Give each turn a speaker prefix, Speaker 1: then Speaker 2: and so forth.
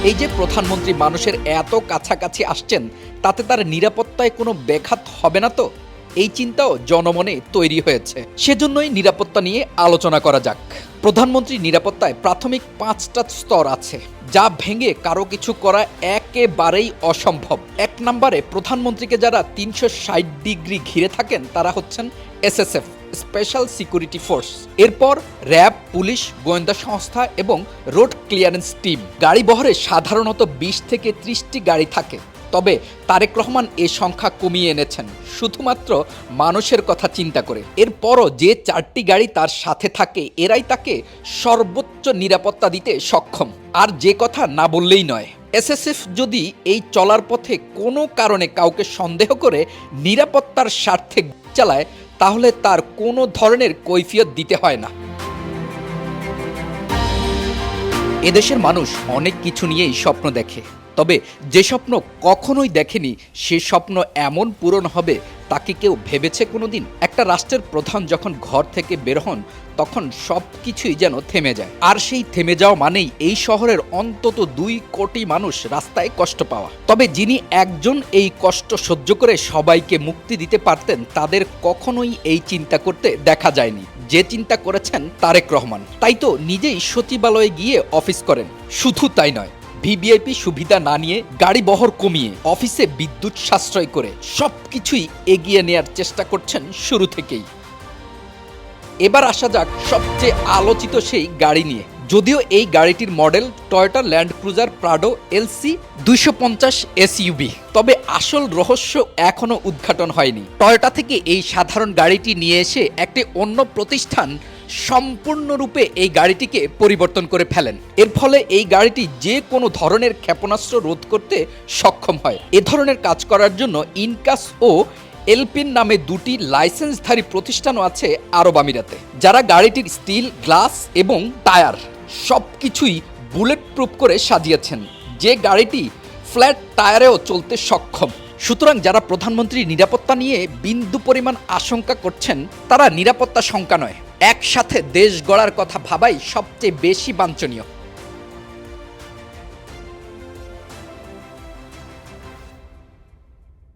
Speaker 1: এই যে প্রধানমন্ত্রী মানুষের এত কাছাকাছি আসছেন, তাতে তার নিরাপত্তায় কোনো ব্যাঘাত হবে না তো? এই চিন্তাও জনমনে তৈরি হয়েছে। সেজন্যই নিরাপত্তা নিয়ে আলোচনা করা যাক। প্রধানমন্ত্রী নিরাপত্তায় প্রাথমিক 5টা স্তর আছে, যা ভেঙে কারো কিছু করা একেবারেই অসম্ভব। 1 নম্বরে প্রধানমন্ত্রীকে যারা 360 ডিগ্রি ঘিরে থাকেন তারা হচ্ছেন এসএসএফ, স্পেশাল সিকিউরিটি ফোর্স। এরপর র্যাব, পুলিশ, গোয়েন্দা সংস্থা এবং রোড ক্লিয়ারেন্স টিম। গাড়ি বহরে সাধারণত 20 থেকে 30টি গাড়ি থাকে, তবে তারেক রহমান এ সংখ্যা কমিয়ে এনেছেন শুধুমাত্র মানুষের কথা চিন্তা করে। এরপরও যে 4টি গাড়ি তার সাথে থাকে, এরাই তাকে সর্বোচ্চ নিরাপত্তা দিতে সক্ষম। আর যে কথা না বললেই নয়, এসএসএফ যদি এই চলার পথে কোনো কারণে কাউকে সন্দেহ করে নিরাপত্তার স্বার্থে চালায়, তাহলে তার কোনো ধরনের কৈফিয়ত দিতে হয় না। এদেশের মানুষ অনেক কিছু নিয়েই স্বপ্ন দেখে, তবে যে স্বপ্ন কখনোই দেখেনি সে স্বপ্ন এমন পূরণ হবে তাকে কেউ ভেবেছে কোনোদিন? একটা রাষ্ট্রের প্রধান যখন ঘর থেকে বের হন, তখন সব কিছুই যেন থেমে যায়। আর সেই থেমে যাওয়া মানেই এই শহরের অন্তত 2 কোটি মানুষ রাস্তায় কষ্ট পাওয়া। তবে যিনি একজন এই কষ্ট সহ্য করে সবাইকে মুক্তি দিতে পারতেন, তাদের কখনোই এই চিন্তা করতে দেখা যায়নি যে চিন্তা করেছেন তারেক রহমান। তাই তো নিজেই সচিবালয়ে গিয়ে অফিস করেন। শুধু তাই নয়, ভিভিআইপি সুবিধা না নিয়ে, গাড়ি বহর কমিয়ে, অফিসে বিদ্যুৎ সাশ্রয় করে সবকিছুই এগিয়ে নেয়ার চেষ্টা করছেন শুরু থেকেই। এবার আসা যাক সবচেয়ে আলোচিত সেই গাড়ি নিয়ে। যদিও এই গাড়িটির model Toyota land cruiser Prado LC 250 SUV, তবে আসল রহস্য এখনো উদ্ঘাটন হয়নি। টয়োটা থেকে এই সাধারণ গাড়িটি নিয়ে এসে একটি অন্য প্রতিষ্ঠান সম্পূর্ণরূপে এই গাড়িটিকে পরিবর্তন করে ফেলেন। এর ফলে এই গাড়িটি যে কোনো ধরনের ক্ষেপণাস্ত্র রোধ করতে সক্ষম হয়। এ ধরনের কাজ করার জন্য ইনকাস ও এলপিন নামে 2টি লাইসেন্সধারী প্রতিষ্ঠানও আছে আরব আমিরাতে, যারা গাড়িটির স্টিল, গ্লাস এবং টায়ার সবকিছুই বুলেট প্রুফ করে সাজিয়েছেন, যে গাড়িটি ফ্ল্যাট টায়ারেও চলতে সক্ষম। সুতরাং যারা প্রধানমন্ত্রীর নিরাপত্তা নিয়ে বিন্দু পরিমাণ আশঙ্কা করছেন, তারা নিরাপত্তা শঙ্কা নয়, একসাথে দেশ গড়ার কথা ভাবাই সবচেয়ে বেশি বাঞ্ছনীয়।